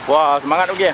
Wah, semangat Ugi.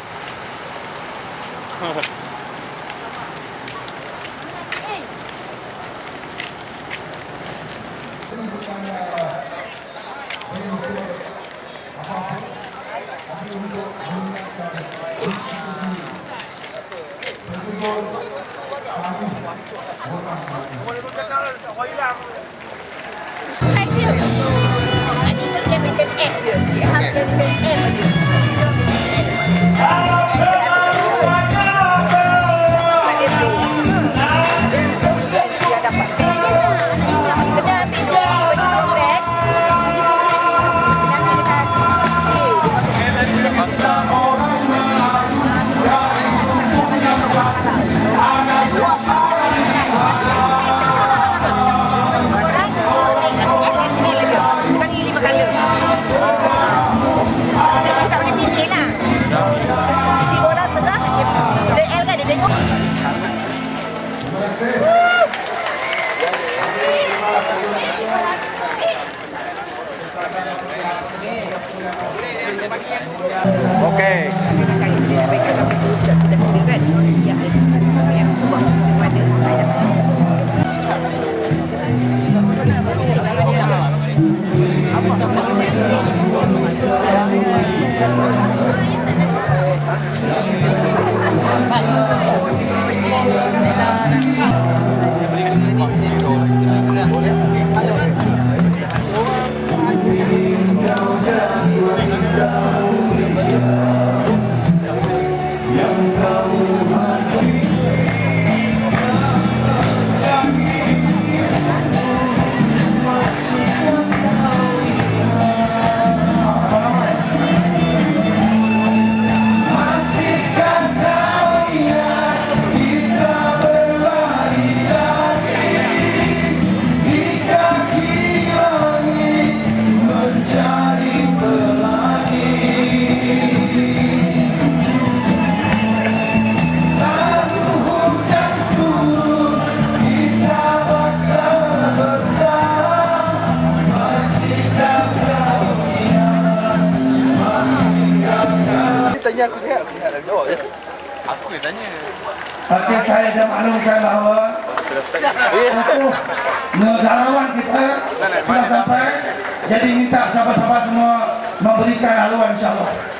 Oke. Tanya aku saya ada jawab ya. Aku ditanya. Oke, saya dah maklumkan bahawa negarawan kita sudah sampai. Jadi minta sahabat-sahabat semua memberikan haluan insyaAllah.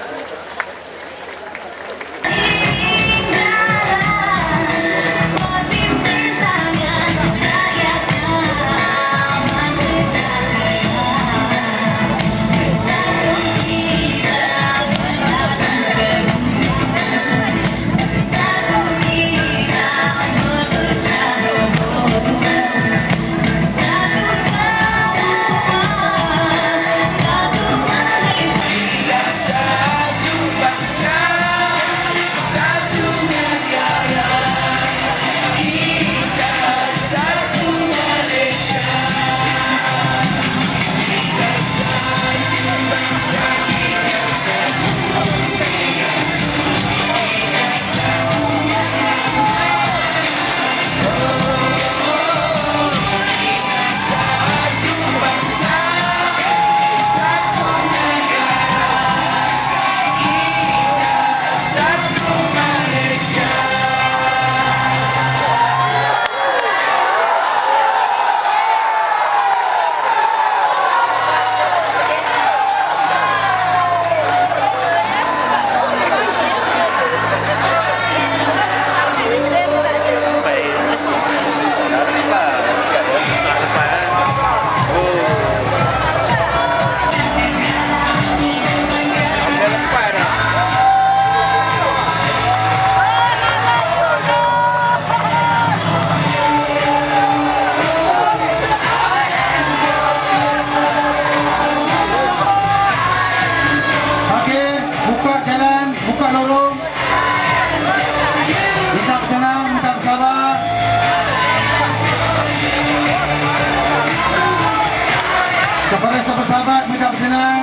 Kepada sahabat-sahabat minta berkenan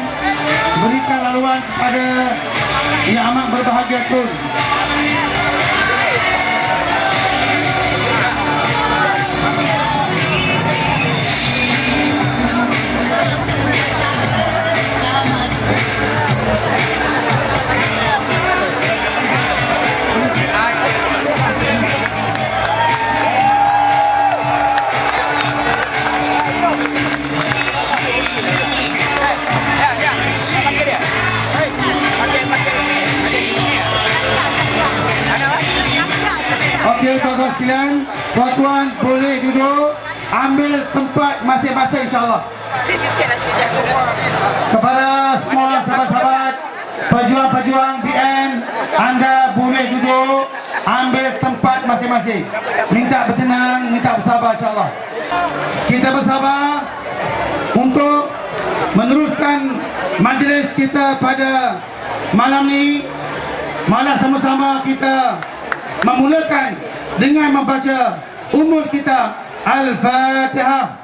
berikan laluan kepada yang amat berbahagia pun. tuan-tuan sekalian, tuan-tuan boleh duduk, ambil tempat masing-masing insya-Allah. Kepada semua sahabat-sahabat pejuang-pejuang BN, anda boleh duduk, ambil tempat masing-masing. Minta bertenang, minta bersabar insya-Allah. Kita bersabar untuk meneruskan majlis kita pada malam ni. Malah sama-sama kita memulakan dengan membaca umur kita Al-Fatihah.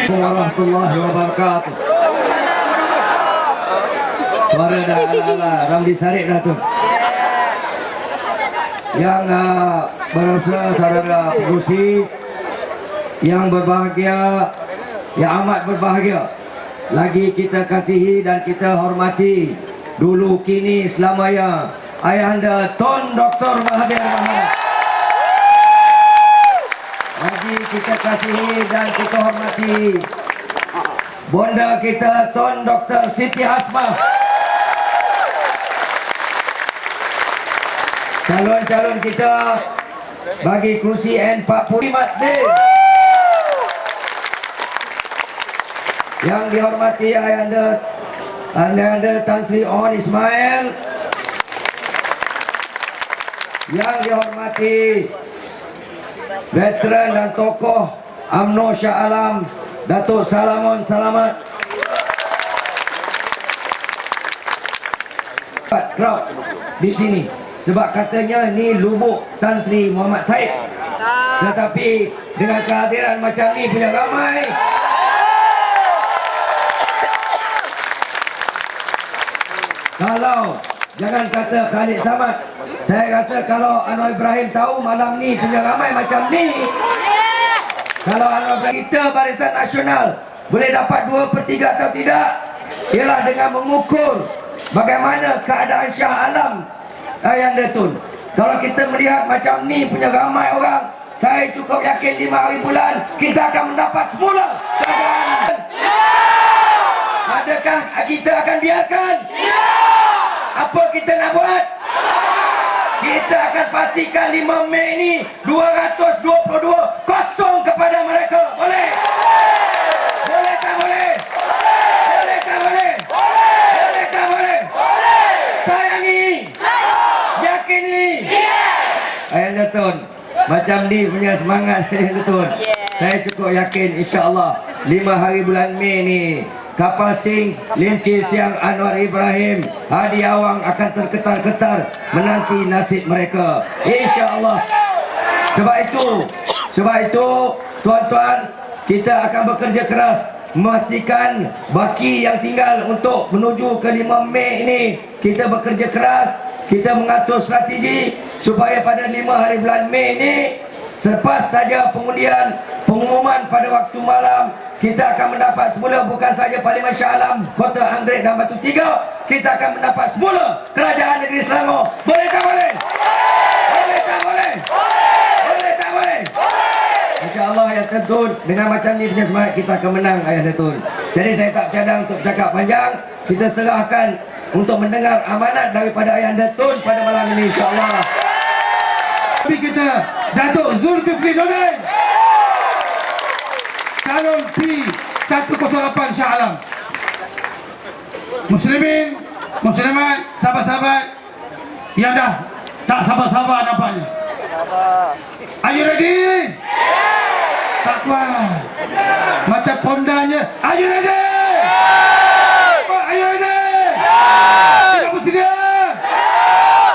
Warahmatullahi wabarakatuh. Suara dah ala-ala Ramli Sarip dah tu. Yang saudara pengurusi yang berbahagia, yang amat berbahagia, lagi kita kasihi dan kita hormati dulu kini selamanya Ayahanda Tun Dr. Mahathir Mohamad. Lagi kita kasihi dan kita hormati Bonda kita Tun Dr. Siti Hasmah. Calon-calon kita bagi kerusi N40 Matzin. Yang dihormati Ayahanda Tan Sri On Ismail. Yang dihormati veteran dan tokoh UMNO Shah Alam Datuk Salamun Salamat. Crowd di sini sebab katanya ni lubuk Tan Sri Muhammad Taib. Tetapi dengan kehadiran macam ni punya ramai, kalau jangan kata Khalid Samad, saya rasa kalau Anwar Ibrahim tahu malam ni punya ramai macam ni, kalau Anwar Ibrahim, kita Barisan Nasional boleh dapat 2/3 atau tidak, ialah dengan mengukur bagaimana keadaan Shah Alam Ayahanda Tun. Kalau kita melihat macam ni punya ramai orang, saya cukup yakin 5 hari bulan kita akan mendapat semula keadaan. Adakah kita akan biarkan? Apa kita nak buat? Kita akan pastikan 5 Mei ini 222 kosong kepada mereka. Boleh? Datuk. Macam ni punya semangat Datuk. Saya cukup yakin insya-Allah 5 hari bulan Mei ni kapal Sing Limki Siang Anwar Ibrahim Hadi Awang akan terketar-ketar menanti nasib mereka insya-Allah. Sebab itu tuan-tuan, kita akan bekerja keras memastikan baki yang tinggal untuk menuju ke 5 Mei ini kita bekerja keras, kita mengatur strategi supaya pada 5 hari bulan Mei ini selepas saja pengundian pengumuman pada waktu malam, kita akan mendapat semula bukan saja Parlimen Shah Alam, Kota Anggrek dan Batu Tiga, kita akan mendapat semula Kerajaan Negeri Selangor. Boleh tak boleh? Boleh tak boleh? Boleh tak boleh? InsyaAllah Ayah Datuk, dengan macam ni punya semangat kita akan menang Ayah Datuk. Jadi saya tak cadang untuk cakap panjang, kita serahkan untuk mendengar amanat daripada Ayah Datuk pada malam ini insyaAllah. Tapi kita Datuk Zulkifli Nordin, calon P108 Shah Alam. Muslimin, muslimat, sahabat-sahabat yang dah tak sabar-sabar nampaknya. Are you ready? Tak kuat. Macam pondanya. Are you ready? Are you ready? Tidak bersedia?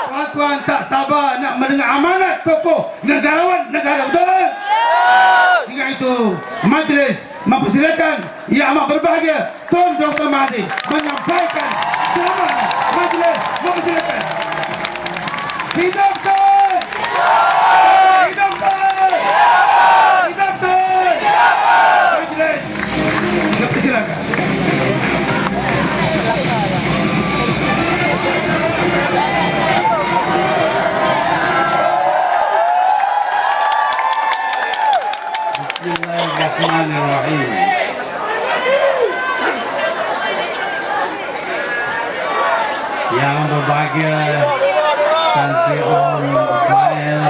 Tuan-tuan tak sabar nak mendengar amanat tokoh negarawan negara, betul? Dengan itu, majlis mempersilakan Yang Amat Berbahagia Tun Dr. Mahathir menyampaikan ceramahnya. Majlis mempersilakan. Hidup Tun! Hidup Tun! Hidup Tun! Majlis mempersilakan. Bismillahirrahmanirrahim. Yang berbahagia Tan Sri Om Ismail,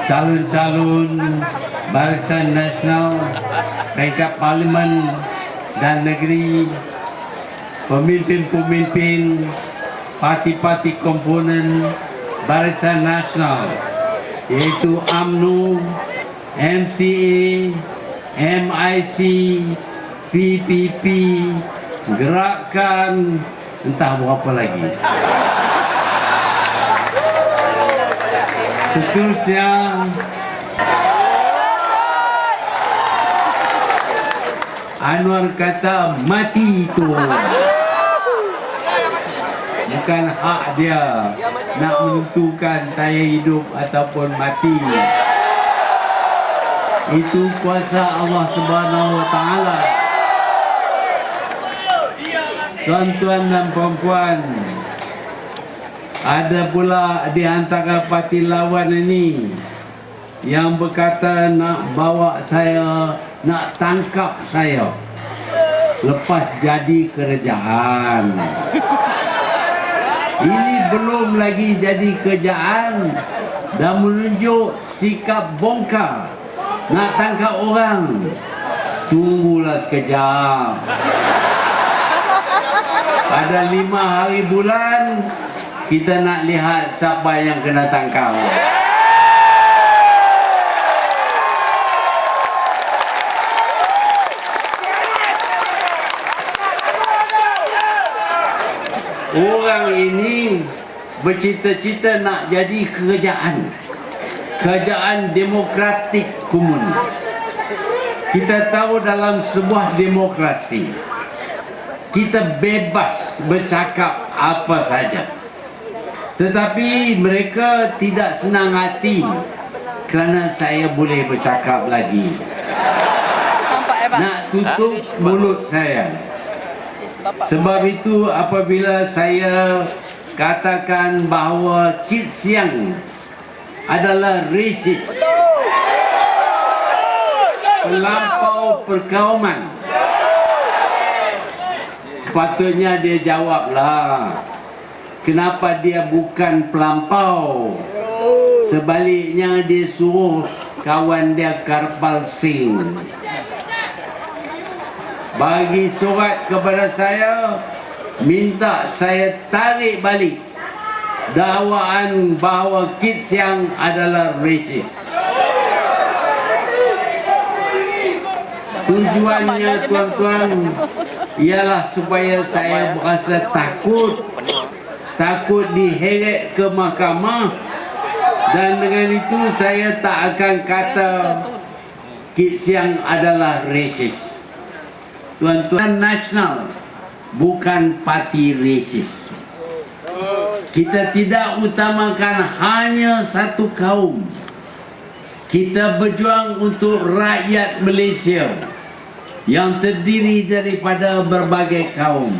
calon-calon Barisan Nasional, peringkat Parlimen dan Negeri, pemimpin-pemimpin parti-parti komponen Barisan Nasional, yaitu UMNO, MCA, MIC, PPP, Gerakan, entah berapa lagi. Seterusnya, Anwar kata mati itu bukan hak dia nak menentukan saya hidup ataupun mati. Itu kuasa Allah Subhanahu wa Ta'ala. Tuan-tuan dan puan-puan, ada pula di antara parti lawan ini yang berkata nak bawa saya, nak tangkap saya lepas jadi kerajaan. Ini belum lagi jadi kerajaan dah menunjuk sikap bongkar nak tangkap orang. Tunggulah sekejap. Pada 5 hari bulan kita nak lihat siapa yang kena tangkap. Orang ini bercita-cita nak jadi kerajaan demokratik komun. Kita tahu dalam sebuah demokrasi kita bebas bercakap apa saja. Tetapi mereka tidak senang hati kerana saya boleh bercakap lagi. Nak tutup mulut saya. Sebab itu apabila saya katakan bahawa Kit Siang adalah resis, pelampau perkauman, sepatutnya dia jawablah kenapa dia bukan pelampau. Sebaliknya dia suruh kawan dia Karpal Singh bagi surat kepada saya, minta saya tarik balik dakwaan bahawa Kit Siang adalah racist. Tujuannya tuan-tuan ialah supaya saya merasa takut diheret ke mahkamah, dan dengan itu saya tak akan kata Kit Siang adalah racist. Tuan-tuan, nasional bukan parti racist. Kita tidak utamakan hanya satu kaum. Kita berjuang untuk rakyat Malaysia yang terdiri daripada berbagai kaum.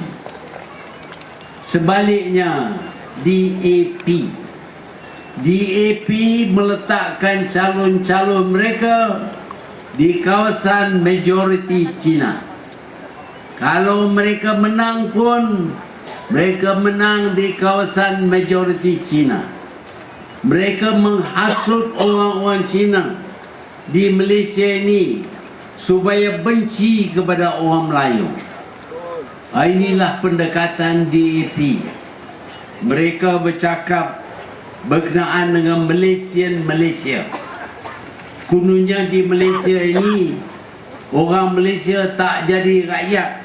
Sebaliknya, DAP meletakkan calon-calon mereka di kawasan majoriti Cina. Kalau mereka menang pun, mereka menang di kawasan majoriti Cina. Mereka menghasut orang-orang Cina di Malaysia ini supaya benci kepada orang Melayu. Inilah pendekatan DAP. Mereka bercakap berkenaan dengan Malaysia. Kononnya di Malaysia ini orang Malaysia tak jadi rakyat,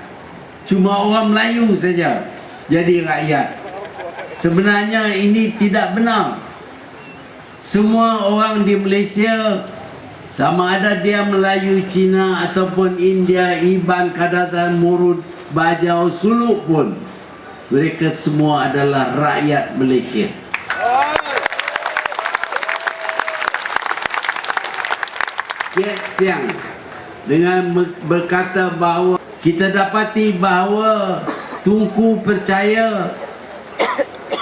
cuma orang Melayu saja jadi rakyat. Sebenarnya ini tidak benar. Semua orang di Malaysia, sama ada dia Melayu, Cina ataupun India, Iban, Kadazan, Murud, Bajau, Suluk pun, mereka semua adalah rakyat Malaysia. Kit Siang dengan berkata bahawa kita dapati bahawa Tunku percaya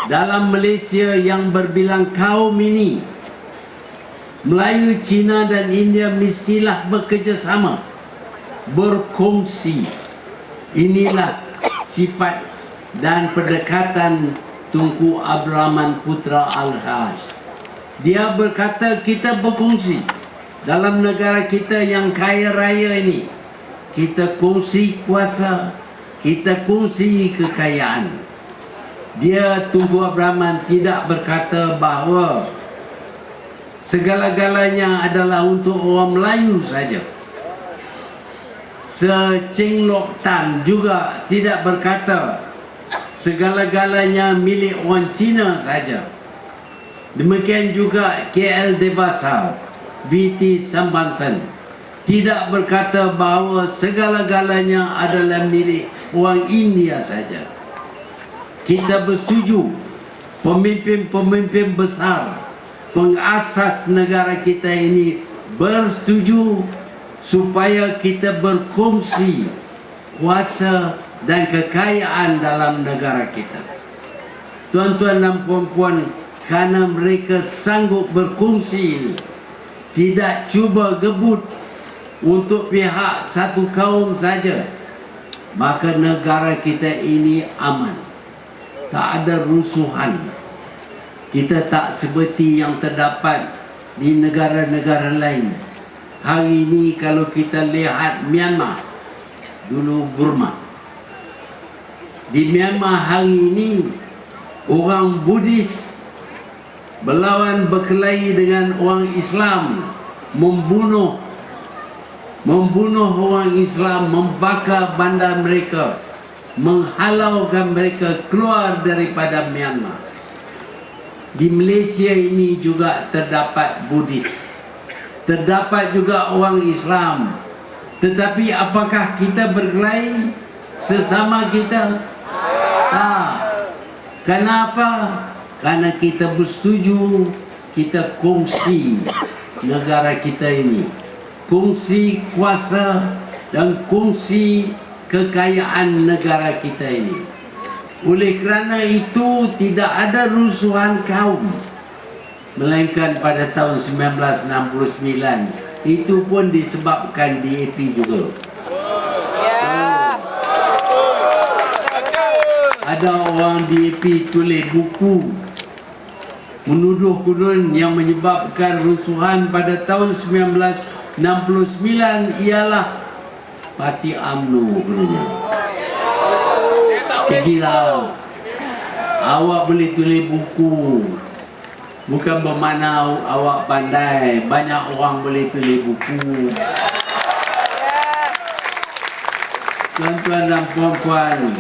dalam Malaysia yang berbilang kaum ini, Melayu, Cina dan India mestilah bekerjasama, berkongsi. Inilah sifat dan pendekatan Tunku Abdul Rahman Putra Al-Haj. Dia berkata kita berkongsi dalam negara kita yang kaya raya ini. Kita kongsi kuasa, kita kongsi kekayaan. Dia, Tunku Abdul Rahman, tidak berkata bahawa segala-galanya adalah untuk orang Melayu saja. Cheng Lok Tan juga tidak berkata segala-galanya milik orang Cina saja. Demikian juga KL Debasa, VT Sambanthan tidak berkata bahawa segala-galanya adalah milik orang India saja. Kita bersetuju pemimpin-pemimpin besar pengasas negara kita ini bersetuju supaya kita berkongsi kuasa dan kekayaan dalam negara kita. Tuan-tuan dan puan-puan, kerana mereka sanggup berkongsi ini, tidak cuba gebut untuk pihak satu kaum saja, maka negara kita ini aman. Tak ada rusuhan. Kita tak seperti yang terdapat di negara-negara lain. Hari ini kalau kita lihat Myanmar, dulu Burma. Di Myanmar hari ini orang Buddhis berlawan berkelahi dengan orang Islam, membunuh orang Islam, membakar bandar mereka, menghalaukan mereka keluar daripada Myanmar. Di Malaysia ini juga terdapat Buddhis, terdapat juga orang Islam. Tetapi apakah kita berkelahi sesama kita? Tak. Kenapa? Karena kita bersetuju, kita kongsi negara kita ini, kongsi kuasa dan kongsi kekayaan negara kita ini. Oleh kerana itu tidak ada rusuhan kaum, melainkan pada tahun 1969 itu pun disebabkan DAP juga. Ada orang DAP tulis buku menuduh konon yang menyebabkan rusuhan pada tahun 1969 ialah Parti UMNO kononnya. Pergilah Awak boleh tulis buku. Bukan bermakna awak pandai. Banyak orang boleh tulis buku. Tuan-tuan dan puan-puan,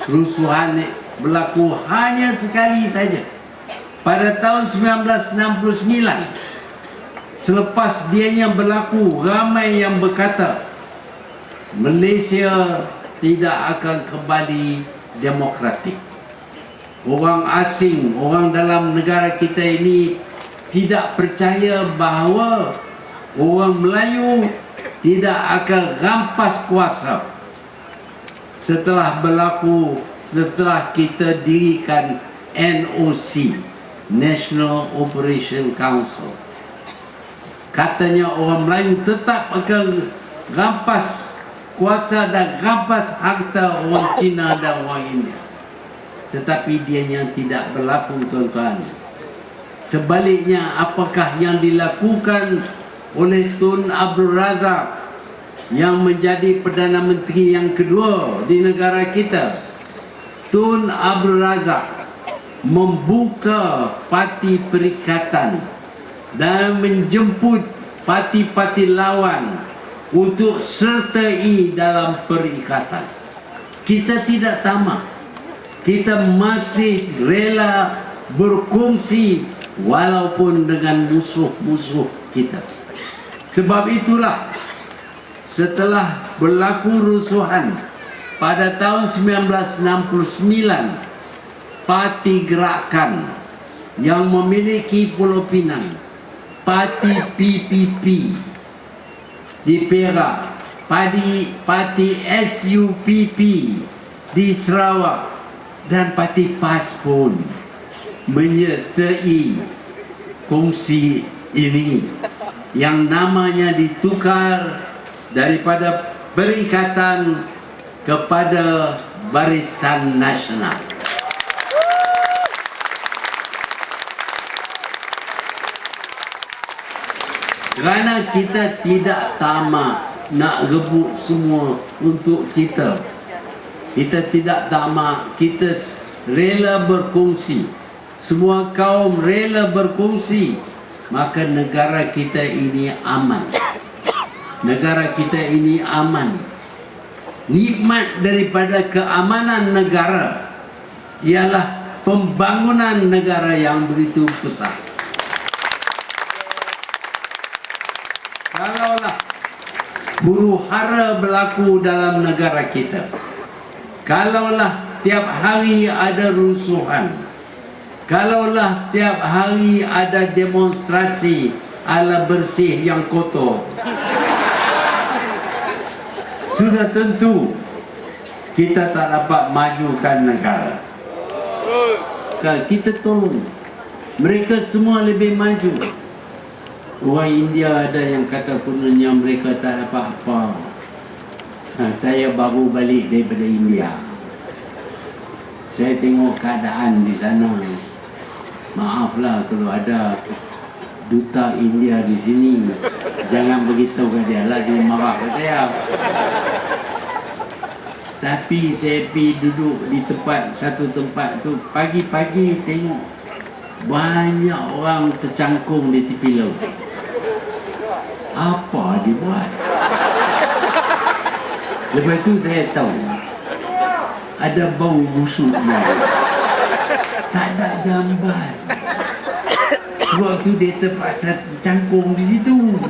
rusuhan berlaku hanya sekali saja. Pada tahun 1969, selepas dianya berlaku, ramai yang berkata Malaysia tidak akan kembali demokratik. Orang asing, orang dalam negara kita ini tidak percaya bahawa orang Melayu tidak akan rampas kuasa setelah kita dirikan NOC, National Operation Council. Katanya orang Melayu tetap akan rampas kuasa dan rampas harta orang Cina dan orang India. Tetapi dianya tidak berlaku, tuan-tuan. Sebaliknya, apakah yang dilakukan oleh Tun Abdul Razak yang menjadi Perdana Menteri yang kedua di negara kita? Tun Abdul Razak membuka parti perikatan dan menjemput parti-parti lawan untuk sertai dalam perikatan. Kita tidak tamak. Kita masih rela berkongsi walaupun dengan musuh-musuh kita. Sebab itulah setelah berlaku rusuhan pada tahun 1969, Parti Gerakan yang memiliki Pulau Pinang, Parti PPP di Perak, Parti SUPP di Sarawak, dan Parti PAS pun menyertai kongsi ini yang namanya ditukar daripada Perikatan kepada Barisan Nasional. Kerana kita tidak tamak nak rebut semua untuk kita. Kita tidak tamak, kita rela berkongsi. Semua kaum rela berkongsi, maka negara kita ini aman. Negara kita ini aman. Nikmat daripada keamanan negara ialah pembangunan negara yang begitu besar. Kalaulah huru-hara berlaku dalam negara kita, kalaulah tiap hari ada rusuhan, kalaulah tiap hari ada demonstrasi ala bersih yang kotor, sudah tentu kita tak dapat majukan negara. Kita tolong mereka semua lebih maju. Orang India ada yang kata punanya mereka tak dapat apa. Saya baru balik daripada India. Saya tengok keadaan di sana. Maaflah kalau ada duta India di sini. Jangan beritahu ke dia lah, dia marah ke saya. Tapi saya pergi duduk di satu tempat tu, pagi-pagi tengok banyak orang tercangkung di tepi laut. Apa dibuat? Lepas tu saya tahu ada bau busuknya. Tak ada jamban. Sebab tu dia terpaksa tercangkung di situ.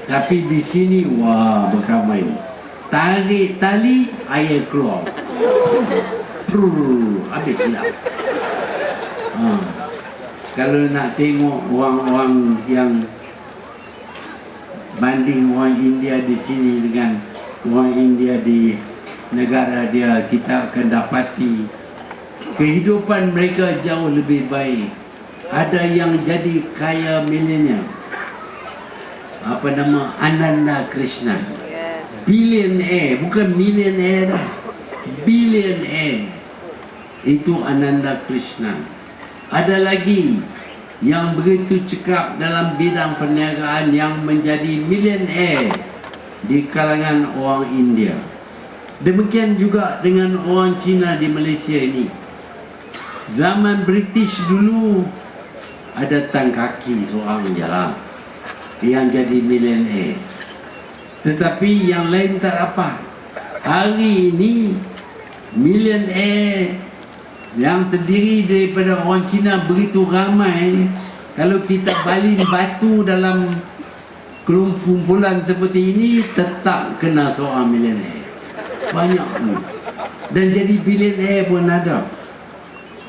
Tapi di sini wah berkamai. Tarik tali, air keluar. Habis gelap. Kalau nak tengok orang-orang yang banding orang India di sini dengan orang India di negara dia, kita akan dapati kehidupan mereka jauh lebih baik. Ada yang jadi kaya milenial. Apa nama? Ananda Krishnan. Billionaire, bukan millionaire dah. Billionaire. Itu Ananda Krishnan. Ada lagi yang begitu cekap dalam bidang perniagaan yang menjadi millionaire di kalangan orang India. Demikian juga dengan orang Cina di Malaysia ini. Zaman British dulu ada tan kaki seorang jalan yang jadi millionaire. Tetapi yang lain tak apa. Hari ini millionaire yang terdiri daripada orang Cina begitu ramai. Kalau kita balin batu dalam kumpulan seperti ini, tetap kena seorang millionaire. Banyak pun. Dan jadi billionaire pun ada.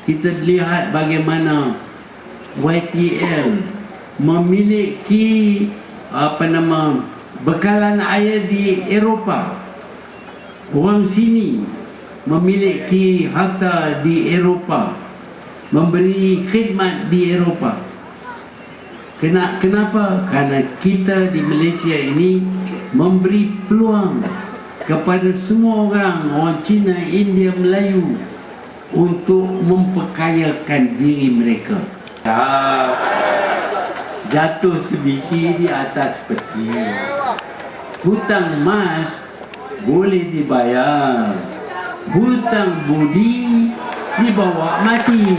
Kita lihat bagaimana YTL memiliki bekalan air di Eropah. Orang sini memiliki harta di Eropah, memberi khidmat di Eropah. Kenapa? Karena kita di Malaysia ini memberi peluang kepada semua orang Cina, India, Melayu untuk memperkayakan diri mereka. Jatuh sebiji di atas peti. Hutang emas boleh dibayar, hutang budi dibawa mati.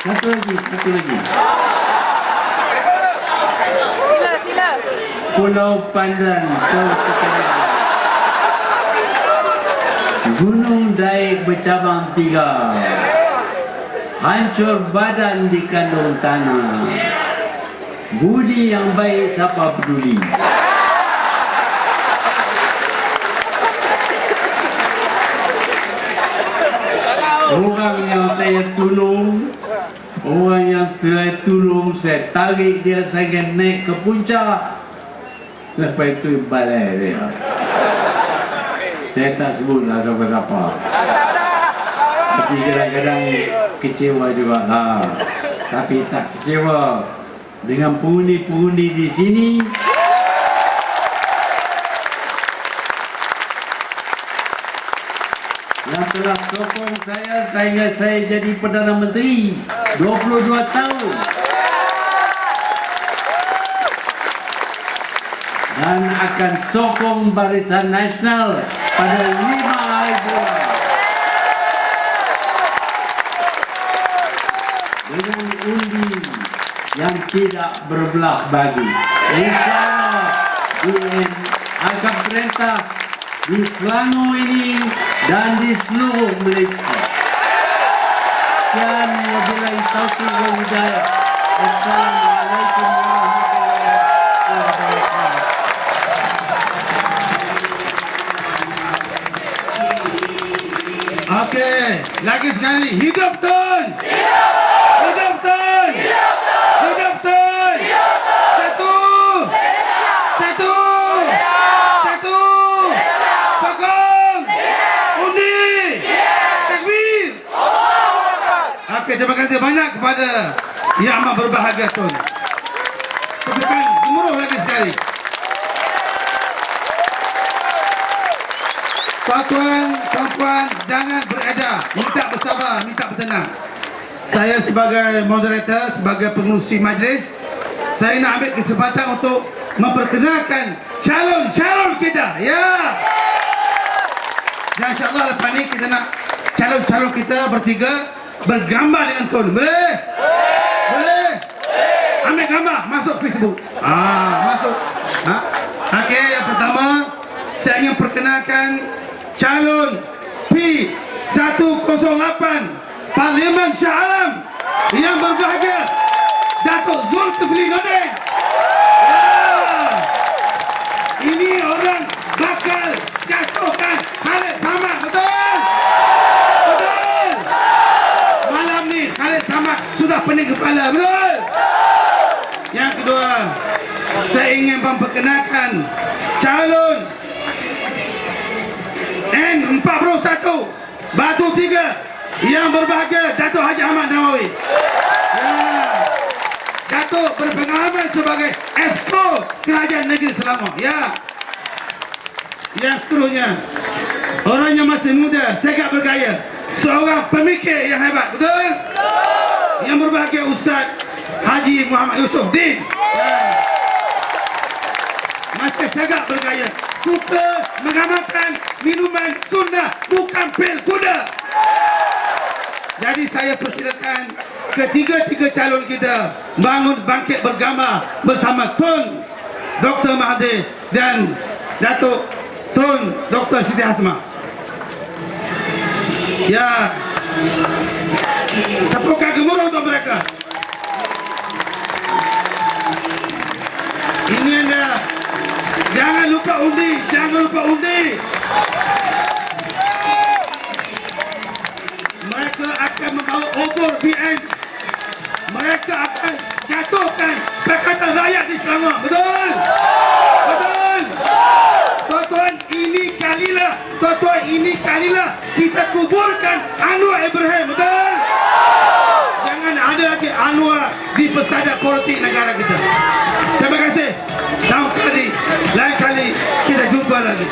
Satu lagi. Sila. Pulau Pandan, jauh ke tengah. Gunung Daik bercabang 3. Hancur badan di kandung tanah. Budi yang baik siapa peduli. Orang yang saya tolong, saya tarik dia, saya naik ke puncak. Lepas itu balai dia. Saya tak sebutlah siapa-siapa. Tapi kadang-kadang kecewa juga lah. Tapi tak kecewa dengan pengundi-pengundi di sini. Yang telah sokong saya sehingga saya jadi Perdana Menteri 22 tahun. Dan akan sokong Barisan Nasional pada 5 hari bulan. Dengan undi yang tidak berbelah bagi. InsyaAllah BN akan perintah di Selangor ini dan di seluruh Malaysia. Sekian, wabillahi taufiq wal hidayah. Assalamualaikum warahmatullahi wabarakatuh. Okey, lagi sekali. Hidup Tun! Hidup Tun! Hidup Tun! Satu! Sokong! Undi! Takbir! Okey, terima kasih banyak kepada Yang Amat Berbahagia Tun. Tepukan gemuruh lagi sekali. Tuan-tuan, puan-puan, jangan beredar. Minta bersabar, minta bertenang. Saya sebagai moderator, sebagai pengerusi majlis, saya nak ambil kesempatan untuk memperkenalkan calon-calon kita. Ya. Dan insyaAllah lepas ni kita nak calon-calon kita bertiga bergambar dengan Tun. Boleh? Boleh? Ambil gambar, masuk Facebook. Masuk. Okey, yang pertama saya ingin perkenalkan calon P108 Parlimen Shah Alam yang berbahagia Datuk Zulkifli Nordin. Ini orang bakal jatuhkan Khalid Samad, betul? Betul. Malam ni Khalid Samad sudah pening kepala, betul? Yang kedua, saya ingin memperkenalkan calon N41 Batu 3 yang berbahagia Datuk Haji Ahmad Nawawi. Datuk berpengalaman sebagai Exco Kerajaan Negeri Selangor. Yang seterusnya, orangnya masih muda, segak bergaya, seorang pemikir yang hebat, betul? Yang berbahagia Ustaz Haji Muhammad Yusof Din. Masih segak bergaya, suka mengamalkan minuman sunnah, bukan pil kuda. Jadi saya persilakan ketiga-tiga calon kita bangun bangkit bergambar bersama Tun Dr. Mahathir dan Datuk Tun Dr. Siti Hasmah. Ya, tepukan gemuruh untuk mereka. Ini anda, jangan lupa undi, jangan lupa undi. Mereka akan membawa over BN. Mereka akan jatuhkan Pakatan Rakyat di Selangor. Betul? Betul? Tuan-tuan, ini kalilah kita kuburkan Anwar Ibrahim. Betul? Jangan ada lagi Anwar di pesada politik negara kita. Terima kasih. Lain kali kita jumpa lagi.